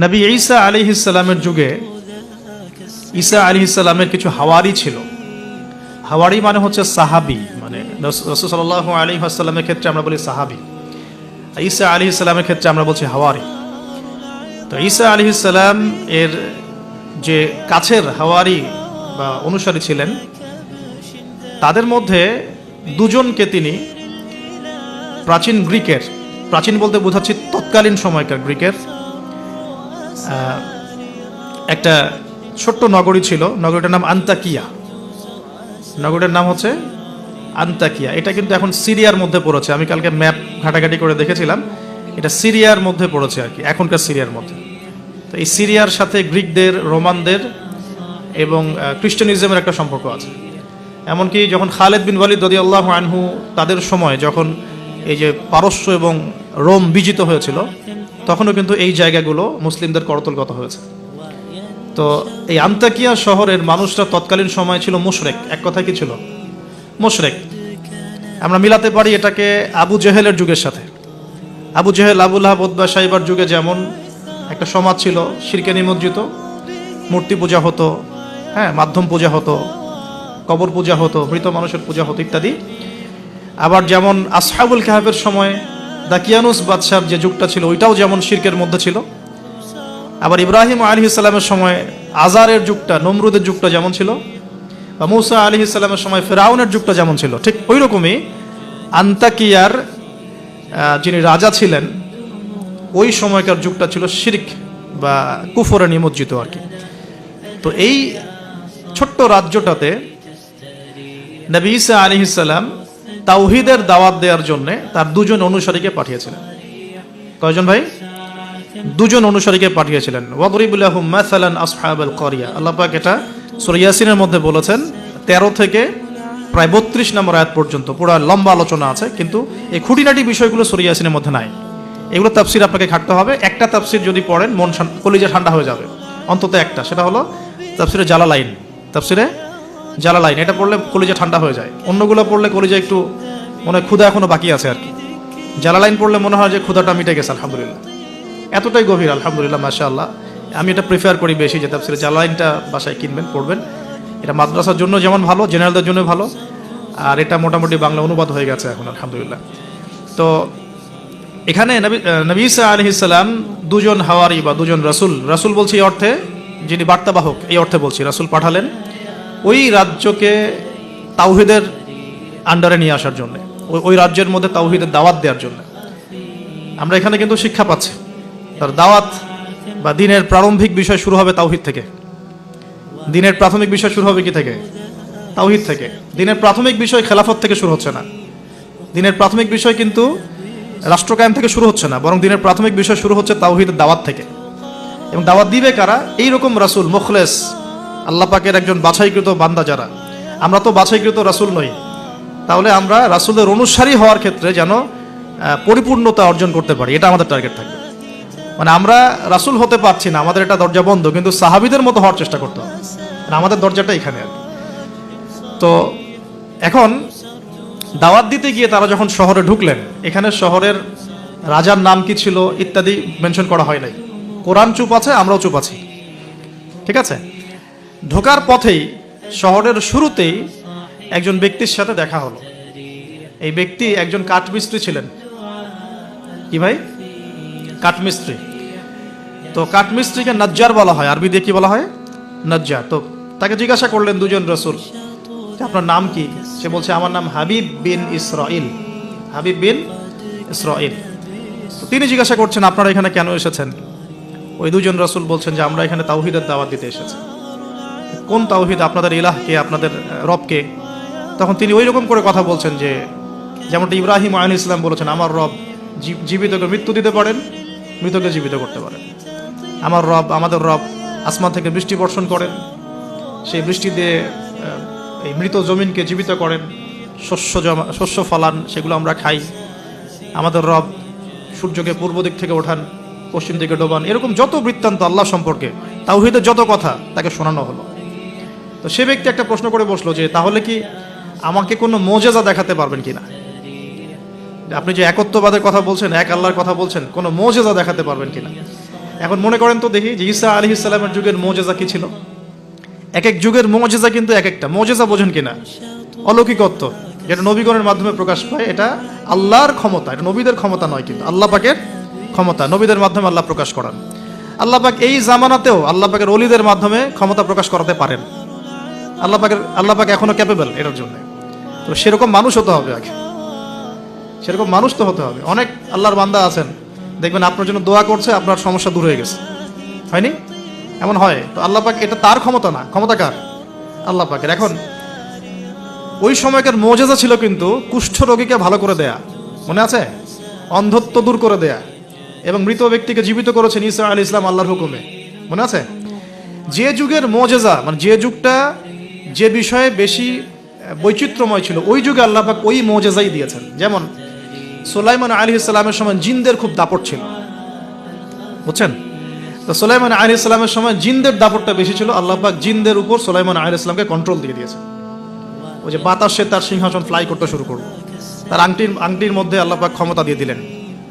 নবী ঈসা আলাইহিস সালামের যুগে ঈসা আলাইহিস সালামের কিছু হাওয়ারি ছিল। হাওয়ারি মানে হচ্ছে সাহাবী, মানে রাসূল সাল্লাল্লাহু আলাইহি ওয়াসাল্লামের ক্ষেত্রে আমরা বলি সাহাবী, ঈসা আলাইহিস সালামের ক্ষেত্রে আমরা বলছি হাওয়ারি। তো ঈসা আলাইহিস সালাম এর যে কাছের হাওয়ারি বা অনুসারী ছিলেন, তাদের মধ্যে দুজনকে তিনি প্রাচীন গ্রিকের, প্রাচীন বলতে বোঝাচ্ছি তৎকালীন সময়কার গ্রিকের একটা ছোট্ট নগরী ছিল, নগরীটার নাম আন্তাকিয়া। নগরীটার নাম হচ্ছে আন্তাকিয়া। এটা কিন্তু এখন সিরিয়ার মধ্যে পড়েছে। আমি কালকে ম্যাপ ঘাটাঘাটি করে দেখেছিলাম, এটা সিরিয়ার মধ্যে পড়েছে আর কি, এখনকার সিরিয়ার মধ্যে। তো এই সিরিয়ার সাথে গ্রিকদের, রোমানদের এবং খ্রিস্টানিজমের একটা সম্পর্ক আছে। এমনকি যখন খালেদ বিন ওয়ালিদ রাদিয়াল্লাহু আনহু তাদের সময় যখন এই যে পারস্য এবং রোম বিজিত হয়েছিল, তখনও কিন্তু এই জায়গাগুলো মুসলিমদের করতলগত হয়েছে। তো এই আন্তাকিয়া শহরের মানুষরা তৎকালীন সময় ছিল মুশরিক। এক কথায় কি ছিল? মুশরিক। আমরা মিলাতে পারি এটাকে আবু জেহেলের যুগের সাথে। আবু জেহেল, আবু লাহাব, উতবা, শাইবার যুগে যেমন একটা সমাজ ছিল শিরকে নিমজ্জিত, মূর্তি পূজা হতো, মাধ্যম পূজা হতো, কবর পূজা হতো, মৃত মানুষের পূজা হতো ইত্যাদি। আবার যেমন আসহাবুল কাহফের সময় দাকিয়ানুস বাদশার যে যুগটা ছিল, ওইটাও যেমন শিরকের মধ্যে ছিল। আবার ইব্রাহিম আলাইহিস সালামের সময় আজারের যুগটা, নমরুদের যুগটা যেমন ছিল, বা মূসা আলাইহিস সালামের সময় ফিরআউনের যুগটা যেমন ছিল, ঠিক ওই রকমই আন্তাকিয়ার যিনি রাজা ছিলেন ওই সময়কার যুগটা ছিল শিরক বা কুফরে নিমজ্জিত আর কি। তো এই ছোট্ট রাজ্যটাতে নবী ঈসা আলাইহিস সালাম তাওহীদের দাওয়াত দেওয়ার জন্য তার দুজন অনুসারীকে পাঠিয়েছিলেন। কয়জন ভাই? দুজন অনুসারীকে পাঠিয়েছিলেন। ওয়াদরিব লাহুম মাসালান আসহাবাল ক্বরিয়া। আল্লাহ পাক এটা সূরা ইয়াসিনের মধ্যে বলেছেন, 13 থেকে প্রায় 32 নম্বর আয়াত পর্যন্ত পুরো লম্বা আলোচনা আছে, কিন্তু এই খুঁটিনাটি বিষয়গুলো সূরা ইয়াসিনের মধ্যে নাই। এগুলো তাফসীর আপনাকে ঘাটতে হবে। একটা তাফসীর যদি পড়েন মন কলিজা ঠান্ডা হয়ে যাবে, অন্তত একটা, সেটা হলো তাফসীরে জালালাইন। তাফসীরে জালালাইন এটা পড়লে কলিজা ঠান্ডা হয়ে যায়। অন্যগুলো পড়লে কলিজা একটু মনে হয় ক্ষুধা এখনো বাকি আছে আর কি। জালালাইন পড়লে মনে হয় যে ক্ষুধাটা মিটে গেছে, আলহামদুলিল্লাহ। এতটাই গভীর, আলহামদুলিল্লাহ, মাশাআল্লাহ। আমি এটা প্রিফার করি বেশি, যে তাফসীরে জালালাইনটা বাসায় কিনবেন, পড়বেন। এটা মাদ্রাসার জন্য যেমন ভালো, জেনারেলদের জন্য ভালো, আর এটা মোটামুটি বাংলা অনুবাদ হয়ে গেছে এখন, আলহামদুলিল্লাহ। তো এখানে নবী ঈসা আলাইহিস সালাম দুজন হাওয়ারি বা দুজন রাসূল, রাসূল বলছি এই অর্থে যিনি বার্তাবাহক, এই অর্থে বলছি, রাসূল পাঠালেন ওই রাজ্যকে তাওহীদের আন্ডারে নিয়ে আসার জন্য, ওই রাজ্যের মধ্যে তাওহীদের দাওয়াত দেওয়ার জন্য। আমরা এখানে কিন্তু শিক্ষা পাচ্ছি, তার দাওয়াত বা দিনের প্রারম্ভিক বিষয় শুরু হবে তাওহীদ থেকে। দিনের প্রাথমিক বিষয় শুরু হবে কি থেকে? তাওহীদ থেকে। দিনের প্রাথমিক বিষয় খেলাফত থেকে শুরু হচ্ছে না। দিনের প্রাথমিক বিষয় কিন্তু রাষ্ট্র কায়েম থেকে শুরু হচ্ছে না, বরং দিনের প্রাথমিক বিষয় শুরু হচ্ছে তাওহীদের দাওয়াত থেকে। এবং দাওয়াত দিবে কারা? এইরকম রাসূল, মুখলেস, আল্লাহ পাকের একজন বাছাইকৃত বান্দা যারা। আমরা তো বাছাইকৃত রাসূল নই, তাহলে আমরা রাসূলের অনুসারী হওয়ার ক্ষেত্রে যেন পরিপূর্ণতা অর্জন করতে পারি, এটা আমাদের টার্গেট থাকবে। মানে আমরা রাসূল হতে পারছি না, আমাদের এটা দরজা বন্ধ, কিন্তু সাহাবীদের মতো হওয়ার চেষ্টা করতে হবে। আমাদের দরজাটা এখানে আর কি। তো এখন দাওয়াত দিতে গিয়ে তারা যখন শহরে ঢুকলেন, এখানে শহরের রাজার নাম কি ছিল ইত্যাদি মেনশন করা হয় নাই। কোরআন চুপ আছে, আমরাও চুপ আছি, ঠিক আছে। ঢোকার পথেই, শহরের শুরুতেই একজন ব্যক্তির সাথে দেখা হলো। এই ব্যক্তি একজন কাঠমিস্ত্রি ছিলেন। কি ভাই? কাঠমিস্ত্রি। তো কাঠমিস্ত্রিকে নাজ্জার বলা হয়, আরবি দিয়ে কি বলা হয়? নাজ্জার। তো তাকে জিজ্ঞাসা করলেন দুজন রাসূল, আপনার নাম কি? সে বলছে, আমার নাম হাবিব বিন ইসরাইল। হাবিব বিন ইসরাইল। তো তিনি জিজ্ঞাসা করছেন, আপনারা এখানে কেন এসেছেন? ওই দুজন রাসূল বলছেন যে আমরা এখানে তাওহীদের দাওয়াত দিতে এসেছি। কোন তাওহীদ? আপনাদের ইলাহকে, আপনাদের রবকে। তখন তিনি ওই রকম করে কথা বলছেন যে যেমনটা ইব্রাহিম আলাইহিস সালাম বলেছেন, আমার রব জীবিতকে মৃত্যু দিতে পারেন, মৃতকে জীবিত করতে পারেন। আমার রব, আমাদের রব আসমান থেকে বৃষ্টি বর্ষণ করেন, সেই বৃষ্টি দিয়ে এই মৃত জমিনকে জীবিত করেন, শস্য ফলান, সেগুলো আমরা খাই। আমাদের রব সূর্যকে পূর্ব দিক থেকে ওঠান, পশ্চিম দিকে ডোবান। এরকম যত বৃত্তান্ত আল্লাহ সম্পর্কে, তাওহীদের যত কথা তাকে শোনানো হলো। তো সে ব্যক্তি একটা প্রশ্ন করে বসলো যে তাহলে কি আমাকে কোনো মুজিজা দেখাতে পারবেন কিনা? আপনি যে একত্ববাদের কথা বলছেন, এক আল্লাহর কথা বলছেন, কোনো মুজিজা দেখাতে পারবেন কিনা? এখন মনে করেন তো দেখি যে ঈসা আলাইহিস সালামের যুগের মুজিজা কি ছিল। এক এক যুগের মুজিজা কিন্তু এক একটা মুজিজা, বোঝেন কিনা? অলৌকিকত্ব যেটা নবীগণের মাধ্যমে প্রকাশ পায়, এটা আল্লাহর ক্ষমতা, এটা নবীদের ক্ষমতা নয়, কিন্তু আল্লাহ পাকের ক্ষমতা, নবীদের মাধ্যমে আল্লাহ প্রকাশ করান। আল্লাহ পাক এই জামানাতেও আল্লাহ পাকের ওলিদের মাধ্যমে ক্ষমতা প্রকাশ করাতে পারেন। আল্লাহ পাক এখনো ক্যাপেবল এটার জন্য। তো সেরকম মানুষ হতে হবে আগে, সেরকম মানুষ তো হতে হবে। অনেক আল্লাহর বান্দা আছেন, দেখবেন আপনার জন্য দোয়া করছে, আপনার সমস্যা দূর হয়ে গেছে, হয়নি? এমন হয়। তো আল্লাহ পাক, এটা তার ক্ষমতা না, ক্ষমতা কার? আল্লাহ পাকের। এখন ওই সময়কার মুজিজা ছিল কিন্তু কুষ্ঠ রোগীকে ভালো করে দেয়া, মনে আছে? অন্ধত্ব দূর করে দেয়া, এবং মৃত ব্যক্তিকে জীবিত করেছেন ঈসা আলাইহিস সালাম আল্লাহর হুকুমে, মনে আছে? যে যুগের মুজিজা, মানে যে যুগটা যে বিষয়ে বেশি বৈচিত্র্যময় ছিল, ওই যুগে আল্লাহ পাক ওই মুজিজাই দিয়েছেন। যেমন সুলাইমান আলাইহিস সালামের সময় জিনদের খুব দাপট ছিল, বুঝছেন? তো সুলাইমান আলাইহিস সালামের সময় জিনদের দাপটটা বেশি ছিল। আল্লাহ পাক জিনদের উপর সুলাইমান আলাইহিস সালামকে কন্ট্রোল দিয়ে দিয়েছেন। ওই যে বাতাসে তার সিংহাসন ফ্লাই করতে শুরু করলো, তার আংটির মধ্যে আল্লাহ পাক ক্ষমতা দিয়ে দিলেন।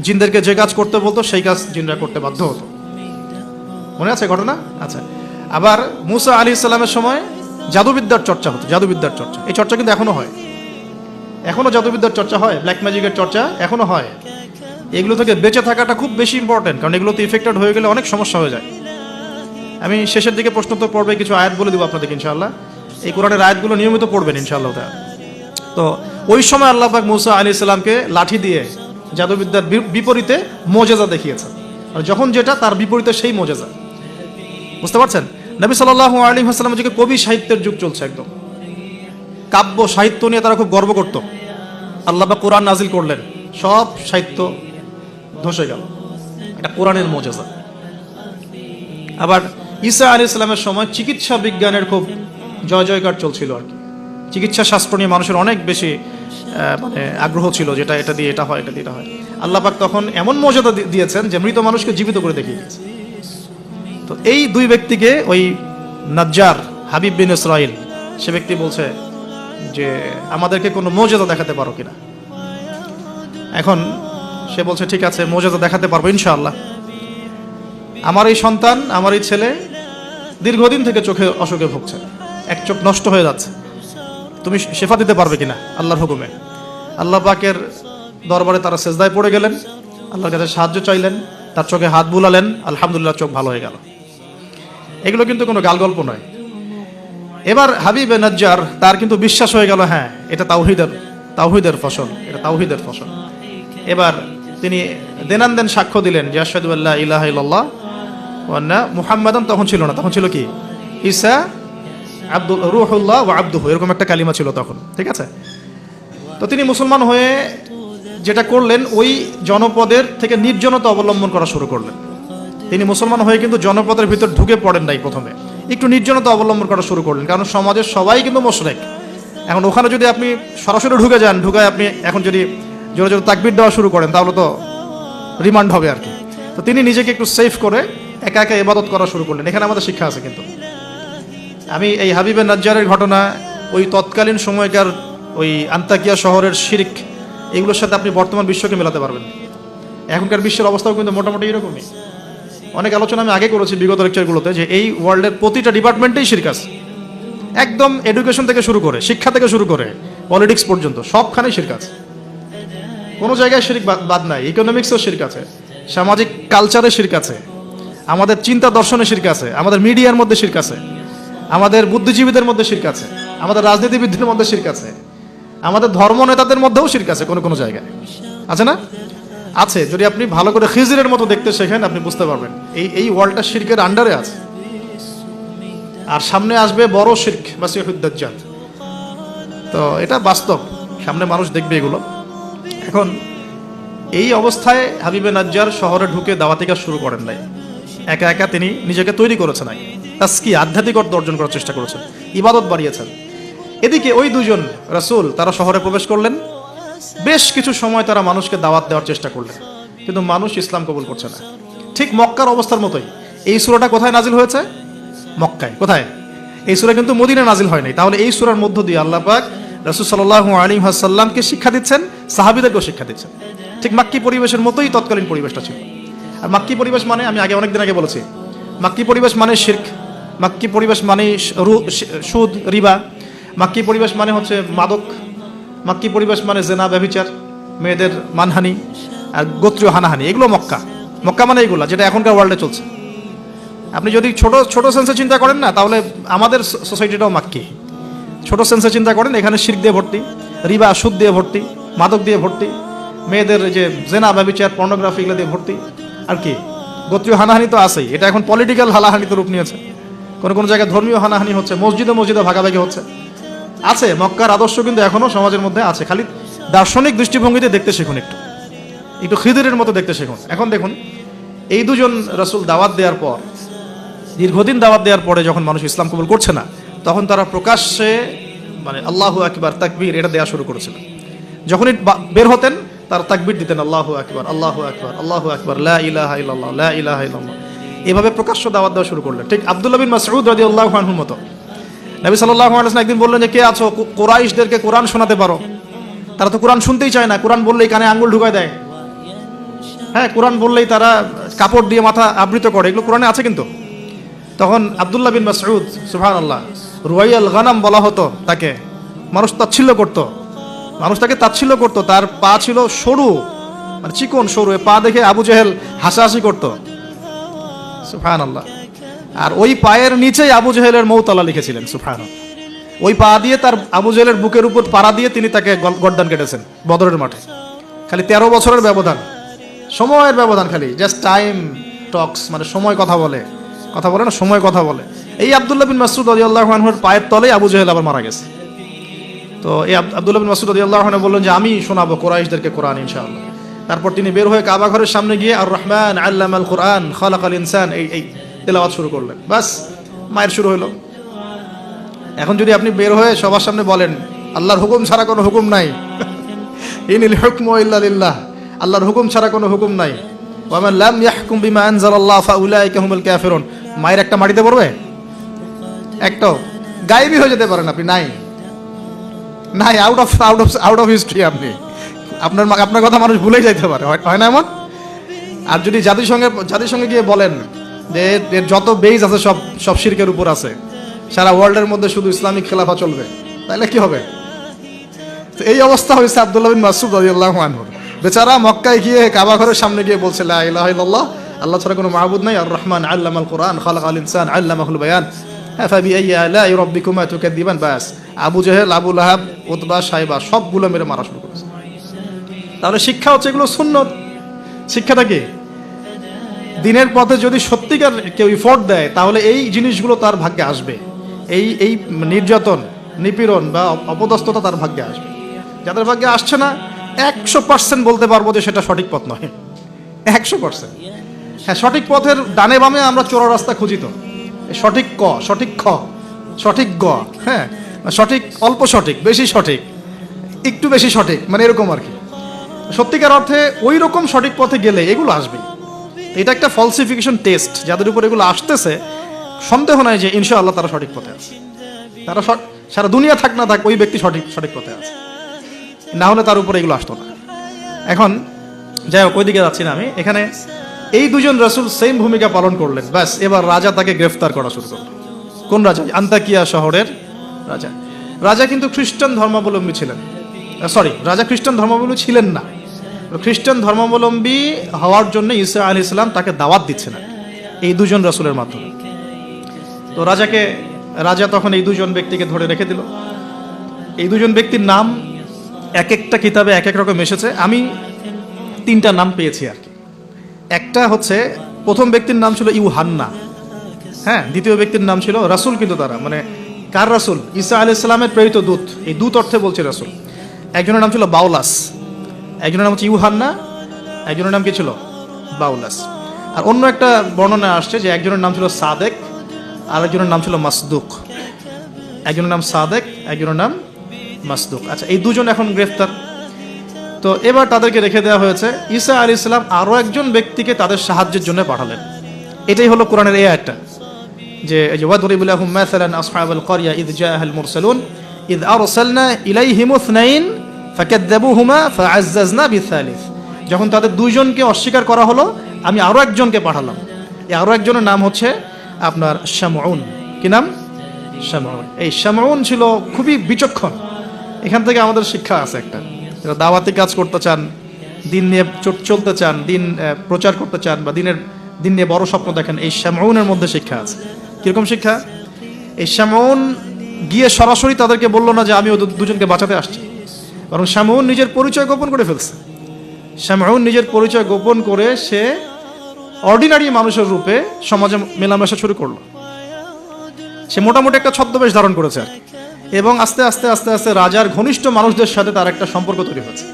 জিনদেরকে যে কাজ করতে বলতো সেই কাজ জিনরা করতে বাধ্য হতো, মনে আছে ঘটনা? আচ্ছা, আবার মুসা আলাইহিস সালামের সময় জাদুবিদ্যার চর্চা হতো, জাদুবিদ্যার চর্চা। এই চর্চা কিন্তু এখনো হয়, এখনো জাদুবিদ্যার চর্চা হয়, ব্ল্যাক ম্যাজিকের চর্চা এখনো হয়। এগুলো থেকে বেঁচে থাকাটা খুব বেশি ইম্পর্টেন্ট, কারণ এগুলোতে ইফেক্টেড হয়ে গেলে অনেক সমস্যা হয়ে যায়। আমি শেষের দিকে প্রশ্নোত্তর পর্বে কিছু আয়াত বলে দেবো আপনাদেরকে ইনশাআল্লাহ। এই কোরআনের আয়াতগুলো নিয়মিত পড়বেন ইনশাআল্লাহ। তো ওই সময় আল্লাহ পাক মুসা আলাইহিস সালামকে লাঠি দিয়ে জাদুবিদ্যার বিপরীতে মুজিজা দেখিয়েছেন, আর যখন যেটা তার বিপরীতে সেই মুজিজা, বুঝতে পারছেন? নবী সাল্লাল্লাহু আলাইহি ওয়াসাল্লামের যুগে কবি সাহিত্যের যুগ চলছে, একদম কাব্য সাহিত্য নিয়ে তারা খুব গর্ব করত। আল্লাহ পাক কোরআন নাজিল করলেন, সব সাহিত্য ধসে গেল। এটা কোরআনের মুজিজা। আবার ঈসা আলাইহিস সালামের সময় চিকিৎসা বিজ্ঞানের খুব জয় জয়কার চলছিল আর কি। চিকিৎসা শাস্ত্র নিয়ে মানুষের অনেক বেশি মানে আগ্রহ ছিল, যেটা এটা দিয়ে এটা হয়, এটা দিয়ে এটা হয়। আল্লাহ পাক তখন এমন মর্যাদা দিয়েছেন যে মৃত মানুষকে জীবিত করে দেখিয়ে দিয়েছে। তো এই দুই ব্যক্তিকে ওই নাজ্জার হাবিব বিন ইসরাইল, সে ব্যক্তি বলছে যে আমাদেরকে কোনো মুজিজা দেখাতে পারো কিনা। এখন সে বলছে ঠিক আছে, মুজিজা দেখাতে পারবো ইনশাআল্লাহ। আমার এই সন্তান, আমার এই ছেলে দীর্ঘদিন থেকে চোখে অসুখে ভুগছে, এক চোখ নষ্ট হয়ে যাচ্ছে, তুমি শেফা দিতে পারবে কিনা আল্লাহর হুকুমে। আল্লাহ পাকের দরবারে তারা সেজদায় পড়ে গেলেন, আল্লাহর কাছে সাহায্য চাইলেন, তার চোখে হাত বুলালেন, আলহামদুলিল্লাহ চোখ ভালো হয়ে গেল। এগুলো কিন্তু কোনো গালগল্প নয়। এবার হাবিবে নাজ্জার, তার কিন্তু বিশ্বাস হয়ে গেল, হ্যাঁ এটা তাওহীদের ফসল, এটা তাওহীদের ফসল। এবার তিনি দেনান সাক্ষ্য দিলেন যে আশহাদু আল্লা ইলাহা ইল্লাল্লাহ ওয়া আন্না মুহাম্মাদান, তখন ছিল না, তখন ছিল কি ঈসা আব্দুল রূহুল্লাহ ওয়া আবদুহু, এরকম একটা কালিমা ছিল তখন, ঠিক আছে? তো তিনি মুসলমান হয়ে যেটা করলেন, ওই জনপদের থেকে নির্জনতা অবলম্বন করা শুরু করলেন। তিনি মুসলমান হয়ে কিন্তু জনপদের ভিতর ঢুকে পড়েন নাই, প্রথমে একটু নির্জনতা অবলম্বন করা শুরু করলেন, কারণ সমাজের সবাই কিন্তু মুশরিক। এখন ওখানে যদি আপনি সরাসরি ঢুকে যান, ঢুকায় আপনি এখন যদি জোরে জোরে তাকবীর দেওয়া শুরু করেন, তাহলে তো রিমান্ড হবে আর কি। তো তিনি নিজেকে একটু সেফ করে একা একা ইবাদত করা শুরু করলেন। এখানে আমাদের শিক্ষা আছে কিন্তু। আমি এই হাবিবে নাজ্জারের ঘটনা, ওই তৎকালীন সময়কার ওই আন্তাকিয়া শহরের শিরক, এগুলোর সাথে আপনি বর্তমান বিশ্বকে মেলাতে পারবেন। এখনকার বিশ্বের অবস্থাও কিন্তু মোটামুটি এরকমই। অনেক আলোচনা আমি আগে করেছি বিগত লেকচারগুলোতে, যে এই ওয়ার্ল্ডের প্রতিটা ডিপার্টমেন্টেই শিরক আছে, একদম এডুকেশন থেকে শুরু করে, শিক্ষা থেকে শুরু করে পলিটিক্স পর্যন্ত সবখানেই শিরক আছে। কোনো জায়গায় শিরক বাদ নাই। ইকোনমিক্সেও শিরক আছে, সামাজিক কালচারে শিরক আছে, আমাদের চিন্তা দর্শনে শিরক আছে, আমাদের মিডিয়ার মধ্যে শিরক আছে, আমাদের বুদ্ধিজীবীদের মধ্যে শিরক আছে, আমাদের রাজনীতিবিদদের মধ্যে শিরক আছে, আমাদের ধর্ম নেতাদের মধ্যেও শিরক আছে কোনো কোনো জায়গায়, আছে না? আছে। যদি আপনি ভালো করে খিজিরের মতো দেখতে শেখেন, আপনি বুঝতে পারবেন এই ওয়ার্ল্ডটা শিরকের আন্ডারে আছে। আর সামনে আসবে বড় শিরক, মাসিহুদ দাজ্জাল। তো এটা বাস্তব, সামনে মানুষ দেখবে এগুলো। এখন এই অবস্থায় হাবিবে নাজ্জার শহরে ঢুকে দাওয়াতি কাজ শুরু করেন নাই, একা একা তিনি নিজেকে তৈরি করেছেন, তাসকিয়া আধ্যাত্মিকতা অর্জন করার চেষ্টা করেছেন, ইবাদত বাড়িয়েছেন। এদিকে ওই দুজন রাসূল তারা শহরে প্রবেশ করলেন, বেশ কিছু সময় তারা মানুষকে দাওয়াত দেওয়ার চেষ্টা করলেন, কিন্তু মানুষ ইসলাম কবুল করছে না। ঠিক মক্কার অবস্থার মতোই। এই সূরাটা কোথায় নাজিল হয়েছে? মক্কায়। কোথায়? এই সূরা কিন্তু মদিনায় নাজিল হয় নাই। তাহলে এই সূরার মধ্য দিয়ে আল্লাহ পাক রাসূল সাল্লাল্লাহু আলাইহি ওয়াসাল্লামকে শিক্ষা দিচ্ছেন, সাহাবীদেরকেও শিক্ষা দিচ্ছেন। ঠিক মাক্কি পরিবেশের মতোই তৎকালীন পরিবেশটা ছিল। আর মাক্কি পরিবেশ মানে, আমি আগে অনেকদিন আগে বলেছি, মাক্কি পরিবেশ মানে শিরক, মাক্কি পরিবেশ মানে সুদ, রিবা, মাক্কি পরিবেশ মানে হচ্ছে মাদক, মাক্কি পরিবেশ মানে জেনা, ব্যভিচার, মেয়েদের মানহানি আর গোত্রীয় হানাহানি, এগুলো মক্কা। মক্কা মানে এগুলো যেটা এখনকার ওয়ার্ল্ডে চলছে। আপনি যদি ছোট ছোট সেন্সে চিন্তা করেন না, তাহলে আমাদের সোসাইটিটাও মাক্কি। ছোট সেন্সে চিন্তা করেন, এখানে শিরক দিয়ে ভর্তি, রিবা সুদ দিয়ে ভর্তি, মাদক দিয়ে ভর্তি, মেয়েদের যে জেনা, ব্যভিচার, পর্নোগ্রাফি, এগুলো দিয়ে ভর্তি। আর কি গোত্রীয় হানাহানি তো আছেই, এটা এখন পলিটিক্যাল হানাহানিতে রূপ নিয়েছে। কোনো কোনো জায়গায় ধর্মীয় হানাহানি হচ্ছে, মসজিদে মসজিদে ভাগাভাগি হচ্ছে। আছে, মক্কার আদর্শ কিন্তু এখনো সমাজের মধ্যে আছে। খালি দার্শনিক দৃষ্টিভঙ্গিতে দেখতে শিখুন, একটু একটু খিদিরের মতো দেখতে শিখুন। এখন দেখুন, এই দুজন রাসূল দাওয়াত দেওয়ার পর, দীর্ঘদিন দাওয়াত দেওয়ার পরে যখন মানুষ ইসলাম কবুল করছে না, তখন তারা প্রকাশ্যে মানে আল্লাহু আকবার, তাকবীর, এটা দেওয়া শুরু করেছিল। যখনই বের হতেন তারা তাকবীর দিতেন, আল্লাহু আকবার, আল্লাহু আকবার, আল্লাহু আকবার, লা ইলাহা ইল্লাল্লাহ, লা ইলাহা ইল্লাল্লাহ, এভাবে প্রকাশ্য দাওয়াত দেওয়া শুরু করলেন। ঠিক আব্দুল্লাহ বিন মাসউদ রাদিয়াল্লাহু আনহুর মতো। নবী সাল্লাল্লাহু আলাইহি ওয়াসাল্লাম একদিন বললেন যে, কে আছো, কুরাইশদেরকে কোরআন শোনাতে পারো? তারা তো কোরআন শুনতেই চায় না, কোরআন বললেই কানে আঙ্গুল ঢুকায় দেয়। হ্যাঁ, কোরআন বললেই তারা কাপড় দিয়ে মাথা আবৃত করে, এগুলো কোরআনে আছে কিন্তু। তখন আব্দুল্লাহ বিন মাসউদ, সুবহানাল্লাহ, রুয়াইয়াল গানাম বলা হতো তাকে, মানুষ তাচ্ছিল্য করতো, মানুষ তাকে তাচ্ছিল্য করতো। তার পা ছিল সরু, মানে চিকন সরু, পা দেখে আবু জেহেল হাসাহাসি করতো, সুবহানাল্লাহ। আর ওই পায়ের নিচেই আবু জেহেলের মৌতালা লিখেছিলেন, সুবহানাল্লাহ। ওই পা দিয়ে তার আবু জেহেলের বুকের উপর পাড়া দিয়ে তিনি তাকে গর্দান কেটেছেন বদরের মাঠে। খালি 13 বছরের ব্যবধান, সময়ের ব্যবধান, খালি জাস্ট টাইম টক্স, মানে সময় কথা বলে, কথা বলে না, সময় কথা বলে। এই আব্দুল্লাহ বিন মাসউদ রাদিয়াল্লাহু আনহুর পায়ের তলেই আবু জেহেল আবার মারা গেছে। তো এই আব্দুল্লাহ বিন মাসউদ রাদিয়াল্লাহু আনহু বললেন যে, আমি শোনাবো কুরাইশদেরকে কোরআন ইনশাআল্লাহ। তারপর তিনি বের হয়ে কাবা ঘরের সামনে গিয়ে আর রহমান আল্লামাল কোরআন খালাকাল ইনসান এই তেলাওয়াত শুরু করলেন। বাস, মায়ের শুরু হলো। এখন যদি আপনি বের হয়ে সবার সামনে বলেন, আল্লাহর হুকুম ছাড়া কোনো হুকুম নাই, ইনিল হুকমু ইল্লা লিল্লাহ, আল্লাহর হুকুম ছাড়া কোনো হুকুম নাই, ওয়া মান লাম ইয়াহকুম বিমা আনজালাল্লাহ ফাউলাইকা হুমুল কাফিরুন, মায়ের একটা মাটিতে পড়বে? একটাও গায়েবই হয়ে যেতে পারেন আপনি, নাই নাই, আউট অফ হিস্ট্রি। আপনি আপনার কথা মানুষ ভুলেই যাইতে পারে, হয় না এমন? আর যদি জাতিসংঘে গিয়ে বলেন যে এর যত বেজ আছে সব শিরকের উপর আছে, সারা ওয়ার্ল্ডের মধ্যে শুধু ইসলামিক খেলাফা চলবে, তাহলে কি হবে? তো এই অবস্থা হয়েছে আব্দুল্লাহ বিন মাসউদ রাদিয়াল্লাহু আনহু। বেচারা মক্কায় গিয়ে কাবা ঘরের সামনে গিয়ে বলছে, লা ইলাহা ইল্লাল্লাহ, আল্লাহ ছাড়া কোনো মাবুদ নাই, আর রহমান আল্লামাল কোরআন খালাকাল ইনসান আল্লামাহুল বায়ান, ফাবিআইয়ি আলাই রাব্বিকুমা তুকাদ্দিবান। বাস, আবু জেহেল, আবু লাহাব, উতবা, সাইবা সবগুলো মেরে মারা শুরু করেছে। তাহলে শিক্ষা হচ্ছে এগুলো সুন্নত। শিক্ষাটা কি? দিনের পথে যদি সত্যিকার কেউ ইফোর্ট দেয়, তাহলে এই জিনিসগুলো তার ভাগ্যে আসবে। এই নির্যাতন, নিপীড়ন বা অপদস্থতা তার ভাগ্যে আসবে। যাদের ভাগ্যে আসছে না, 100% বলতে পারবো যে সেটা সঠিক পথ নয়, 100%। হ্যাঁ, সঠিক পথের ডানে বামে আমরা চোরা রাস্তা খুঁজি তো, সঠিক ক, সঠিক খ, সঠিক গ, হ্যাঁ, সঠিক অল্প সঠিক, বেশি সঠিক, একটু বেশি সঠিক, মানে এরকম আর কি। সত্যিকার অর্থে ওই রকম সঠিক পথে গেলে এগুলো আসবে। এটা একটা ফলসিফিকেশন টেস্ট, যাদের উপর এগুলো আসতেছে সন্দেহ নাই যে ইনশাআল্লাহ তারা সঠিক পথে আছে। তারা সারা দুনিয়া থাক না থাক, ওই ব্যক্তি সঠিক পথে আছে, না হলে তার উপরে এগুলো আসতো না। এখন যাই হোক, ওইদিকে যাচ্ছি না আমি। এখানে এই দুজন রাসূল সেম ভূমিকা পালন করলেন। ব্যাস, এবার রাজা তাকে গ্রেফতার করা শুরু করল। কোন রাজা? আন্তাকিয়া শহরের রাজা। রাজা কিন্তু খ্রিস্টান ধর্মাবলম্বী ছিলেন, রাজা খ্রিস্টান ধর্মাবলম্বী ছিলেন না। খ্রিস্টান ধর্মাবলম্বী হওয়ার জন্য ঈসা আলাইহিস সালাম তাকে দাওয়াত দিচ্ছেন এই দুজন রাসূলের মাধ্যমে। তো রাজা তখন এই দুজন ব্যক্তিকে ধরে রেখে দিল। এই দুজন ব্যক্তির নাম এক একটা কিতাবে এক এক রকম এসেছে। আমি 3টা নাম পেয়েছি আর কি। একটা হচ্ছে, প্রথম ব্যক্তির নাম ছিল ইউহান্না, হ্যাঁ। দ্বিতীয় ব্যক্তির নাম ছিল রাসূল, কিন্তু তারা মানে কার রাসূল? ঈসা আলাইহিস সালামের প্রেরিত দূত। এই দূত অর্থে বলছে রাসূল। একজনের নাম ছিল বাউলাস, একজনের নাম হচ্ছে ইউহান্না, একজনের নাম কি ছিল? বাউলাস। আর অন্য একটা বর্ণনা আসছে যে একজনের নাম ছিল সাদেক, আর একজনের নাম ছিল মাসদুক। একজনের নাম সাদেক, একজনের নাম মাসদুক। আচ্ছা, এই দুজন এখন গ্রেফতার। তো এবার তাদেরকে রেখে দেওয়া হয়েছে। ঈসা আলাইহিস সালাম আরও একজন ব্যক্তিকে তাদের সাহায্যের জন্য পাঠালেন। এটাই হলো কোরআনের এই আয়াতটা, যে ওয়াদরিব লাহুম মাসালান আসহাবাল ক্বরিয়া ইয জাআহাল মুরসালুন ইয আরসালনা ইলাইহিম ইসনাইন ফাকাযযাবুহুমা ফাআজ্জাজনা বিসালিস। যখন তাদের দুইজনকে অস্বীকার করা হলো, আমি আরও একজনকে পাঠালাম। এই আরও একজনের নাম হচ্ছে আপনার শামউন। কি নাম? শামউন। এই শামউন ছিল খুবই বিচক্ষণ। এখান থেকে আমাদের শিক্ষা আছে একটা, যারা দাওয়াতি কাজ করতে চান, দিন নিয়ে চলতে চান, দিন প্রচার করতে চান, বা দিন নিয়ে বড় স্বপ্ন দেখেন, এই শামউনের মধ্যে শিক্ষা আছে। কিরকম শিক্ষা? এই শামউন গিয়ে সরাসরি তাদেরকে বলল না যে আমি ও দুজনকে বাঁচাতে আসছি, বরং শামউন নিজের পরিচয় গোপন করে ফেলছে। শামউন নিজের পরিচয় গোপন করে সে অর্ডিনারি মানুষের রূপে সমাজে মেলামেশা শুরু করলো। সে মোটামুটি একটা ছদ্মবেশ ধারণ করেছে আর কি। এবং আস্তে আস্তে আস্তে আস্তে রাজার ঘনিষ্ঠ মানুষদের সাথে তার একটা সম্পর্ক তৈরি হয়েছে।